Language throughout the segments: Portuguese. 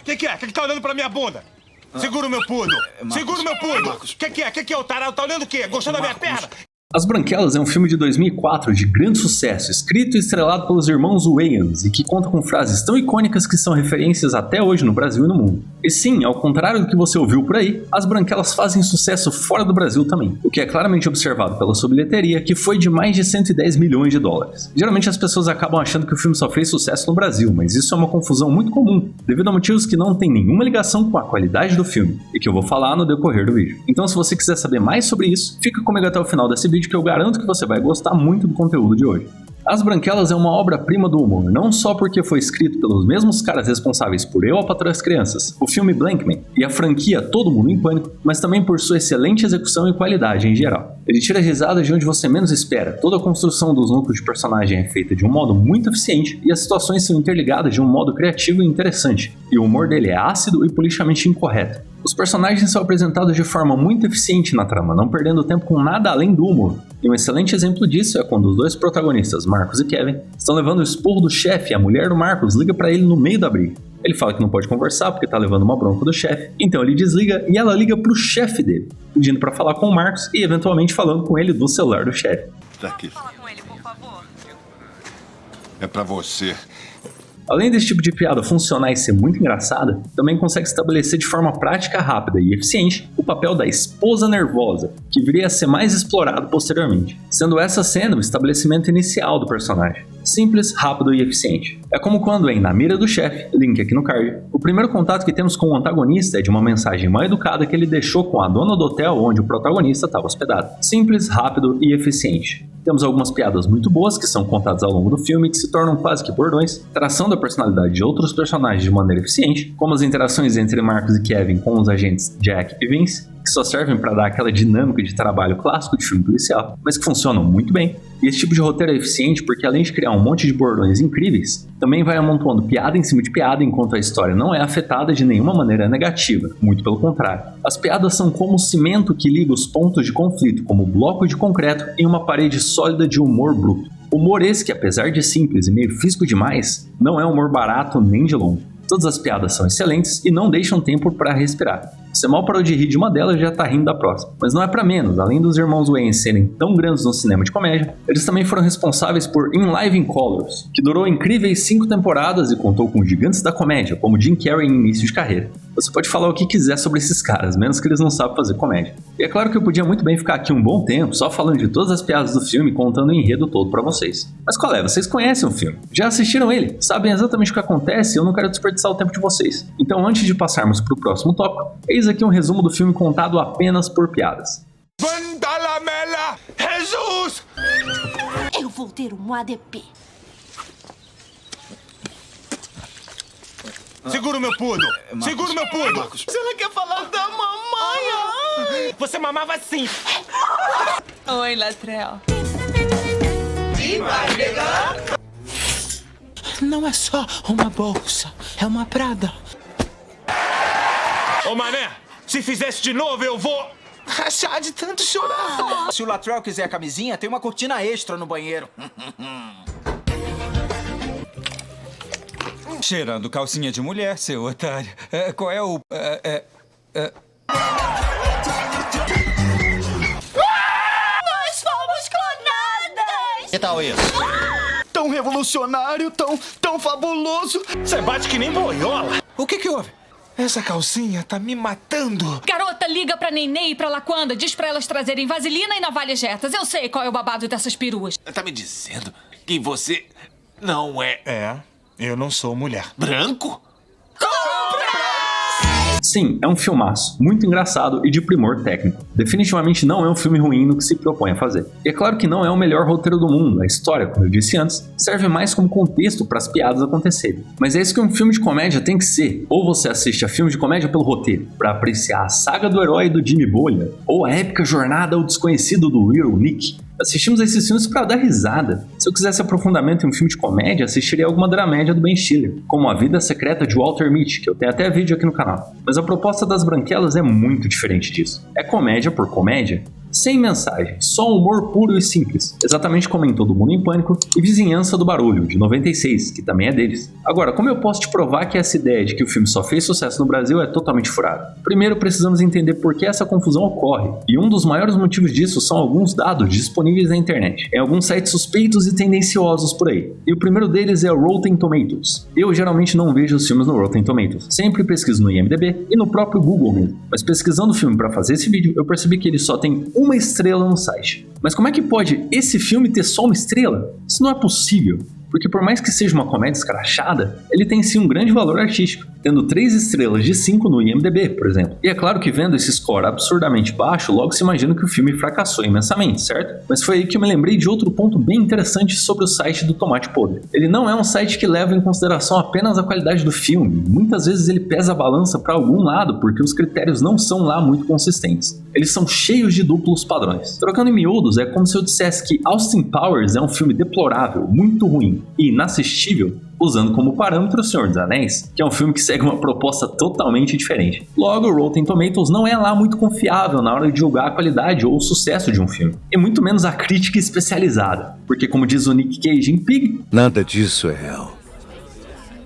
Que é? Que tá olhando pra minha bunda? Segura o meu pudo! Segura o meu pudo! Que é? Que é? O tarado tá olhando o quê? Gostou da minha perna? As Branquelas é um filme de 2004 de grande sucesso, escrito e estrelado pelos irmãos Wayans e que conta com frases tão icônicas que são referências até hoje no Brasil e no mundo. E sim, ao contrário do que você ouviu por aí, as Branquelas fazem sucesso fora do Brasil também, o que é claramente observado pela sua bilheteria, que foi de mais de 110 milhões de dólares. Geralmente as pessoas acabam achando que o filme só fez sucesso no Brasil, mas isso é uma confusão muito comum, devido a motivos que não têm nenhuma ligação com a qualidade do filme, e que eu vou falar no decorrer do vídeo. Então se você quiser saber mais sobre isso, fica comigo até o final desse vídeo que eu garanto que você vai gostar muito do conteúdo de hoje. As Branquelas é uma obra-prima do humor, não só porque foi escrito pelos mesmos caras responsáveis por Eu, a Patroa e as Crianças, o filme Blankman e a franquia Todo Mundo em Pânico, mas também por sua excelente execução e qualidade em geral. Ele tira risadas de onde você menos espera, toda a construção dos núcleos de personagem é feita de um modo muito eficiente e as situações são interligadas de um modo criativo e interessante, e o humor dele é ácido e politicamente incorreto. Os personagens são apresentados de forma muito eficiente na trama, não perdendo tempo com nada além do humor. E um excelente exemplo disso é quando os dois protagonistas, Marcos e Kevin, estão levando o esporro do chefe e a mulher do Marcos liga pra ele no meio da briga. Ele fala que não pode conversar porque tá levando uma bronca do chefe, então ele desliga e ela liga pro chefe dele, pedindo pra falar com o Marcos e eventualmente falando com ele do celular do chefe. Tá aqui. Fala com ele, por favor. É pra você. Além desse tipo de piada funcionar e ser muito engraçada, também consegue estabelecer de forma prática, rápida e eficiente o papel da esposa nervosa, que viria a ser mais explorado posteriormente, sendo essa cena o estabelecimento inicial do personagem. Simples, rápido e eficiente. É como quando em Na Mira do Chefe, link aqui no card, o primeiro contato que temos com o antagonista é de uma mensagem mal educada que ele deixou com a dona do hotel onde o protagonista estava hospedado. Simples, rápido e eficiente. Temos algumas piadas muito boas que são contadas ao longo do filme e que se tornam quase que bordões, traçando a personalidade de outros personagens de maneira eficiente, como as interações entre Marcos e Kevin com os agentes Jack e Vince, que só servem para dar aquela dinâmica de trabalho clássico de filme policial, mas que funcionam muito bem. E esse tipo de roteiro é eficiente porque além de criar um monte de bordões incríveis, também vai amontoando piada em cima de piada enquanto a história não é afetada de nenhuma maneira negativa, muito pelo contrário. As piadas são como o cimento que liga os pontos de conflito, como bloco de concreto em uma parede sólida de humor bruto. Humor esse que, apesar de simples e meio físico demais, não é humor barato nem de longe. Todas as piadas são excelentes e não deixam tempo para respirar. Você mal parou de rir de uma delas e já tá rindo da próxima. Mas não é pra menos, além dos irmãos Wayans serem tão grandes no cinema de comédia, eles também foram responsáveis por In Living Colors, que durou incríveis 5 temporadas e contou com gigantes da comédia, como Jim Carrey em início de carreira. Você pode falar o que quiser sobre esses caras, menos que eles não sabem fazer comédia. E é claro que eu podia muito bem ficar aqui um bom tempo só falando de todas as piadas do filme, contando o enredo todo pra vocês. Mas qual é? Vocês conhecem o filme? Já assistiram ele? Sabem exatamente o que acontece e eu não quero desperdiçar o tempo de vocês. Então antes de passarmos pro próximo tópico, eis aqui um resumo do filme contado apenas por piadas. Vandalamela! Jesus! Eu vou ter um ADP. Segura o meu pudo! Segura o meu pudo! Se ela quer falar da mamãe. Ai. Você mamava assim! Oi, Latrell. Não é só uma bolsa, é uma Prada. Ô mané, se fizesse de novo eu vou... Rachar de tanto chorar. Se o Latrell quiser a camisinha, tem uma cortina extra no banheiro. Cheirando calcinha de mulher, seu otário. Qual é o... Nós fomos clonadas! Que tal isso? Tão revolucionário, tão fabuloso. Você bate que nem boiola! O que houve? Essa calcinha tá me matando. Garota, liga pra Nenê e pra Laquanda. Diz pra elas trazerem vaselina e navalhas retas. Eu sei qual é o babado dessas peruas. Tá me dizendo que você não é É, eu não sou mulher. branco? Sim, é um filmaço, muito engraçado e de primor técnico. Definitivamente não é um filme ruim no que se propõe a fazer. E é claro que não é o melhor roteiro do mundo, a história, como eu disse antes, serve mais como contexto para as piadas acontecerem. Mas é isso que um filme de comédia tem que ser. Ou você assiste a filme de comédia pelo roteiro, para apreciar a saga do herói do Jimmy Bolha, ou a épica jornada ao desconhecido do Little Nick. Assistimos esses filmes para dar risada. Se eu quisesse aprofundamento em um filme de comédia, assistiria alguma dramédia do Ben Stiller, como A Vida Secreta de Walter Mitty, que eu tenho até vídeo aqui no canal. Mas a proposta das Branquelas é muito diferente disso. É comédia por comédia, Sem mensagem, só humor puro e simples, exatamente como em Todo Mundo em Pânico e Vizinhança do Barulho, de 96, que também é deles. Agora, como eu posso te provar que essa ideia de que o filme só fez sucesso no Brasil é totalmente furada? Primeiro, precisamos entender por que essa confusão ocorre, e um dos maiores motivos disso são alguns dados disponíveis na internet, em alguns sites suspeitos e tendenciosos por aí. E o primeiro deles é o Rotten Tomatoes. Eu geralmente não vejo os filmes no Rotten Tomatoes, sempre pesquiso no IMDb e no próprio Google mesmo, mas pesquisando o filme para fazer esse vídeo, eu percebi que ele só tem uma estrela no site. Mas como é que pode esse filme ter só uma estrela? Isso não é possível. Porque por mais que seja uma comédia escrachada, ele tem sim um grande valor artístico, tendo 3 estrelas de 5 no IMDb, por exemplo. E é claro que vendo esse score absurdamente baixo, logo se imagina que o filme fracassou imensamente, certo? Mas foi aí que eu me lembrei de outro ponto bem interessante sobre o site do Tomate Podre. Ele não é um site que leva em consideração apenas a qualidade do filme, muitas vezes ele pesa a balança para algum lado porque os critérios não são lá muito consistentes. Eles são cheios de duplos padrões. Trocando em miúdos, é como se eu dissesse que Austin Powers é um filme deplorável, muito ruim e inassistível, usando como parâmetro O Senhor dos Anéis, que é um filme que segue uma proposta totalmente diferente. Logo, o Rotten Tomatoes não é lá muito confiável na hora de julgar a qualidade ou o sucesso de um filme, e muito menos a crítica especializada, porque como diz o Nick Cage em Pig, nada disso é real.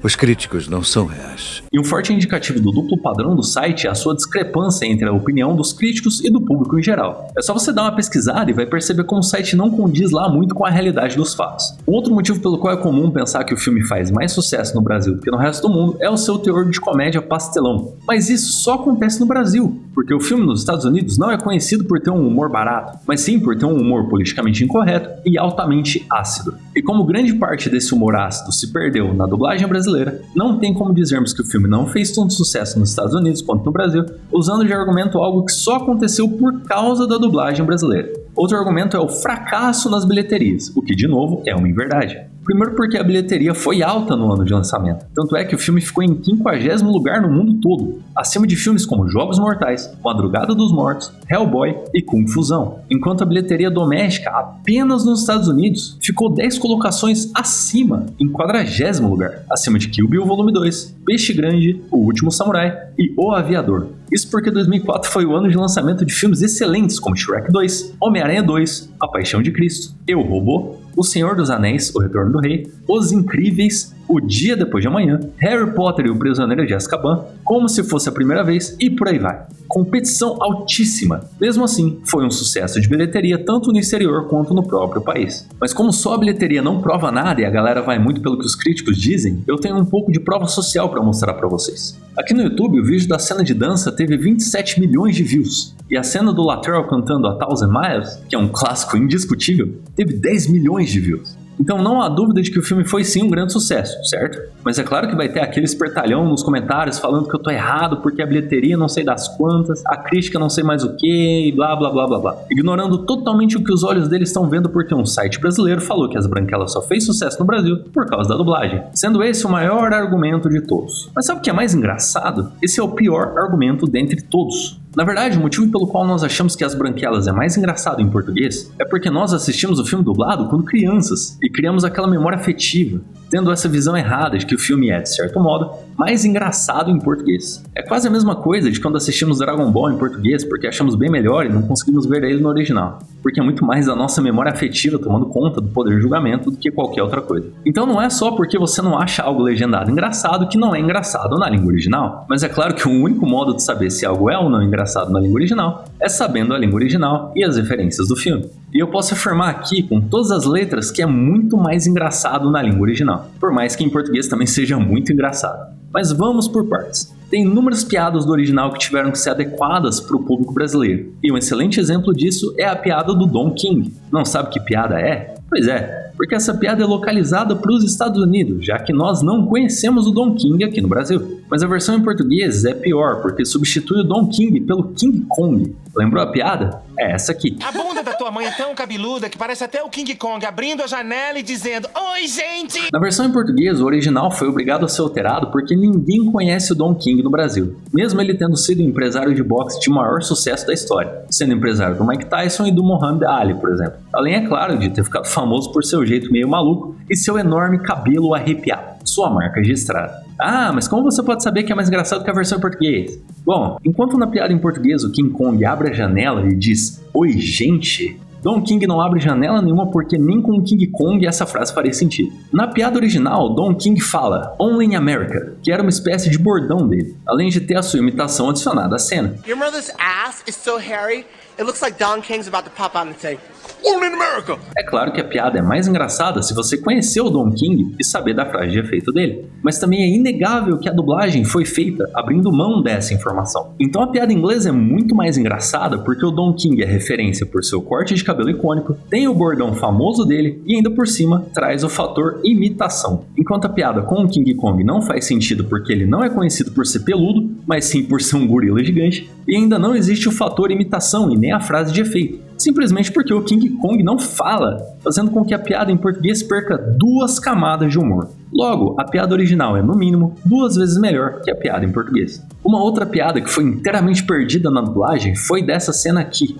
Os críticos não são reais. E um forte indicativo do duplo padrão do site é a sua discrepância entre a opinião dos críticos e do público em geral. É só você dar uma pesquisada e vai perceber como o site não condiz lá muito com a realidade dos fatos. Um outro motivo pelo qual é comum pensar que o filme faz mais sucesso no Brasil do que no resto do mundo é o seu teor de comédia pastelão. Mas isso só acontece no Brasil, porque o filme nos Estados Unidos não é conhecido por ter um humor barato, mas sim por ter um humor politicamente incorreto e altamente ácido. E como grande parte desse humor ácido se perdeu na dublagem brasileira, não tem como dizermos que o filme não fez tanto sucesso nos Estados Unidos quanto no Brasil, usando de argumento algo que só aconteceu por causa da dublagem brasileira. Outro argumento é o fracasso nas bilheterias, o que de novo é uma inverdade. Primeiro porque a bilheteria foi alta no ano de lançamento, tanto é que o filme ficou em 50º lugar no mundo todo, acima de filmes como Jogos Mortais, Madrugada dos Mortos, Hellboy e Kung Fusão, enquanto a bilheteria doméstica apenas nos Estados Unidos ficou 10 colocações acima, em 40º lugar, acima de Kill Bill Volume 2, Peixe Grande, O Último Samurai e O Aviador. Isso porque 2004 foi o ano de lançamento de filmes excelentes como Shrek 2, Homem-Aranha 2, A Paixão de Cristo, Eu, Robô, O Senhor dos Anéis, O Retorno do Rei, Os Incríveis, O Dia Depois de Amanhã, Harry Potter e o Prisioneiro de Azkaban, Como Se Fosse a Primeira Vez e por aí vai. Competição altíssima. Mesmo assim, foi um sucesso de bilheteria tanto no exterior quanto no próprio país. Mas como só a bilheteria não prova nada e a galera vai muito pelo que os críticos dizem, eu tenho um pouco de prova social para mostrar para vocês. Aqui no YouTube, o vídeo da cena de dança teve 27 milhões de views. E a cena do Latrell cantando A Thousand Miles, que é um clássico indiscutível, teve 10 milhões de views. Então não há dúvida de que o filme foi sim um grande sucesso, certo? Mas é claro que vai ter aquele espertalhão nos comentários falando que eu tô errado porque a bilheteria não sei das quantas, a crítica não sei mais o que, e blá blá blá blá blá. Ignorando totalmente o que os olhos deles estão vendo porque um site brasileiro falou que As Branquelas só fez sucesso no Brasil por causa da dublagem, sendo esse o maior argumento de todos. Mas sabe o que é mais engraçado? Esse é o pior argumento dentre todos. Na verdade, o motivo pelo qual nós achamos que As Branquelas é mais engraçado em português é porque nós assistimos o filme dublado quando crianças e criamos aquela memória afetiva, tendo essa visão errada de que o filme é, de certo modo, mais engraçado em português. É quase a mesma coisa de quando assistimos Dragon Ball em português porque achamos bem melhor e não conseguimos ver ele no original, porque é muito mais a nossa memória afetiva tomando conta do poder de julgamento do que qualquer outra coisa. Então não é só porque você não acha algo legendado engraçado que não é engraçado na língua original, mas é claro que o único modo de saber se algo é ou não engraçado na língua original é sabendo a língua original e as referências do filme. E eu posso afirmar aqui com todas as letras que é muito mais engraçado na língua original, por mais que em português também seja muito engraçado. Mas vamos por partes. Tem inúmeras piadas do original que tiveram que ser adequadas para o público brasileiro. E um excelente exemplo disso é a piada do Don King. Não sabe que piada é? Pois é, porque essa piada é localizada para os Estados Unidos, já que nós não conhecemos o Don King aqui no Brasil. Mas a versão em português é pior, porque substitui o Don King pelo King Kong. Lembrou a piada? É essa aqui. A bunda da tua mãe é tão cabeluda que parece até o King Kong abrindo a janela e dizendo: "Oi, gente!" Na versão em português, o original foi obrigado a ser alterado porque ninguém conhece o Don King no Brasil, mesmo ele tendo sido o empresário de boxe de maior sucesso da história, sendo empresário do Mike Tyson e do Muhammad Ali, por exemplo. Além, é claro, de ter ficado famoso por seu jeito meio maluco e seu enorme cabelo arrepiado, sua marca registrada. Ah, mas como você pode saber que é mais engraçado que a versão em português? Bom, enquanto na piada em português o King Kong abre a janela e diz "Oi, gente", Don King não abre janela nenhuma porque nem com o King Kong essa frase faria sentido. Na piada original, Don King fala "Only in America", que era uma espécie de bordão dele, além de ter a sua imitação adicionada à cena. Your mother's ass is so hairy, it looks like Don King's about to pop out and say, "Only in America!" É claro que a piada é mais engraçada se você conhecer o Don King e saber da frase de efeito dele, mas também é inegável que a dublagem foi feita abrindo mão dessa informação. Então a piada em inglês é muito mais engraçada porque o Don King é referência por seu corte de cabelo icônico, tem o bordão famoso dele e ainda por cima traz o fator imitação. Enquanto a piada com o King Kong não faz sentido porque ele não é conhecido por ser peludo, mas sim por ser um gorila gigante, e ainda não existe o fator imitação e nem a frase de efeito. Simplesmente porque o King Kong não fala, fazendo com que a piada em português perca 2 camadas de humor. Logo, a piada original é, no mínimo, 2 vezes melhor que a piada em português. Uma outra piada que foi inteiramente perdida na dublagem foi dessa cena aqui.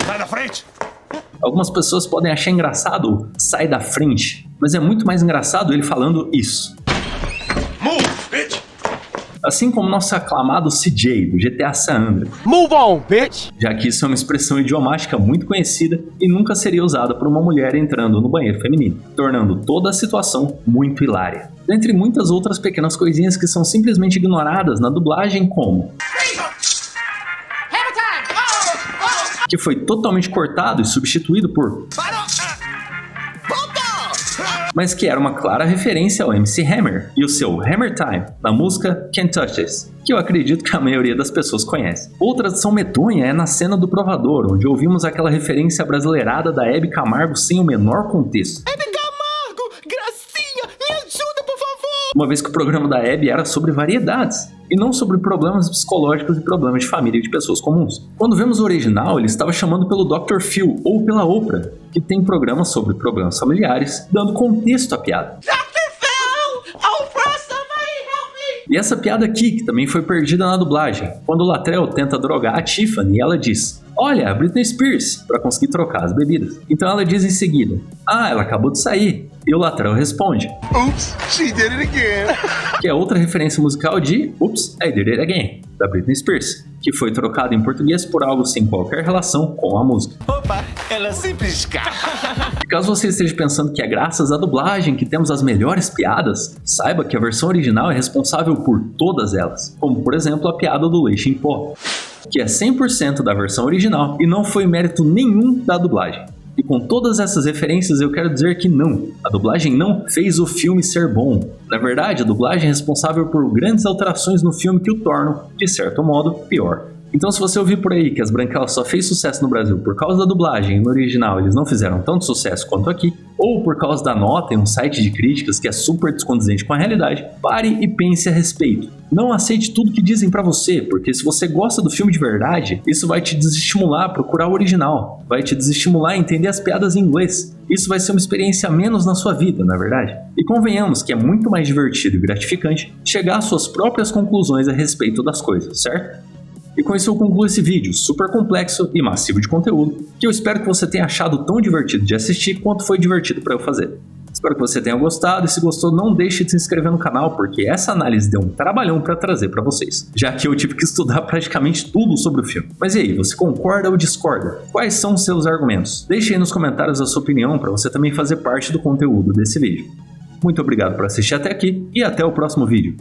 Sai da frente! Algumas pessoas podem achar engraçado o "sai da frente", mas é muito mais engraçado ele falando isso. Move, bitch! Assim como nosso aclamado CJ do GTA San Andreas. Move on, bitch! Já que isso é uma expressão idiomática muito conhecida e nunca seria usada por uma mulher entrando no banheiro feminino, tornando toda a situação muito hilária. Dentre muitas outras pequenas coisinhas que são simplesmente ignoradas na dublagem, como que foi totalmente cortado e substituído por mas que era uma clara referência ao MC Hammer e o seu Hammer Time na música Can't Touch This, que eu acredito que a maioria das pessoas conhece. Outra adição medonha é na cena do provador, onde ouvimos aquela referência brasileirada da Hebe Camargo sem o menor contexto. Hebe Camargo, gracinha, me ajuda, por favor! Uma vez que o programa da Hebe era sobre variedades, e não sobre problemas psicológicos e problemas de família e de pessoas comuns. Quando vemos o original, ele estava chamando pelo Dr. Phil ou pela Oprah, que tem programas sobre problemas familiares, dando contexto à piada. Dr. Phil! Oprah, somebody help me! E essa piada aqui, que também foi perdida na dublagem, quando o Latrell tenta drogar a Tiffany e ela diz "Olha, a Britney Spears", para conseguir trocar as bebidas. Então ela diz em seguida "Ah, ela acabou de sair". E o Latrell responde Oops, she did it again. Que é outra referência musical de Oops, I Did It Again, da Britney Spears, que foi trocado em português por algo sem qualquer relação com a música. Opa, ela sempre escapa. E caso você esteja pensando que é graças à dublagem que temos as melhores piadas, saiba que a versão original é responsável por todas elas, como por exemplo a piada do leite em pó, que é 100% da versão original e não foi mérito nenhum da dublagem. E com todas essas referências eu quero dizer que não, a dublagem não fez o filme ser bom. Na verdade, a dublagem é responsável por grandes alterações no filme que o tornam, de certo modo, pior. Então se você ouvir por aí que As Branquelas só fez sucesso no Brasil por causa da dublagem e no original eles não fizeram tanto sucesso quanto aqui, ou por causa da nota em um site de críticas que é super descondizente com a realidade, pare e pense a respeito. Não aceite tudo que dizem pra você, porque se você gosta do filme de verdade, isso vai te desestimular a procurar o original, vai te desestimular a entender as piadas em inglês. Isso vai ser uma experiência a menos na sua vida, não é verdade? E convenhamos que é muito mais divertido e gratificante chegar às suas próprias conclusões a respeito das coisas, certo? E com isso eu concluo esse vídeo super complexo e massivo de conteúdo, que eu espero que você tenha achado tão divertido de assistir quanto foi divertido para eu fazer. Espero que você tenha gostado e se gostou não deixe de se inscrever no canal porque essa análise deu um trabalhão para trazer para vocês, já que eu tive que estudar praticamente tudo sobre o filme. Mas e aí, você concorda ou discorda? Quais são os seus argumentos? Deixe aí nos comentários a sua opinião para você também fazer parte do conteúdo desse vídeo. Muito obrigado por assistir até aqui e até o próximo vídeo.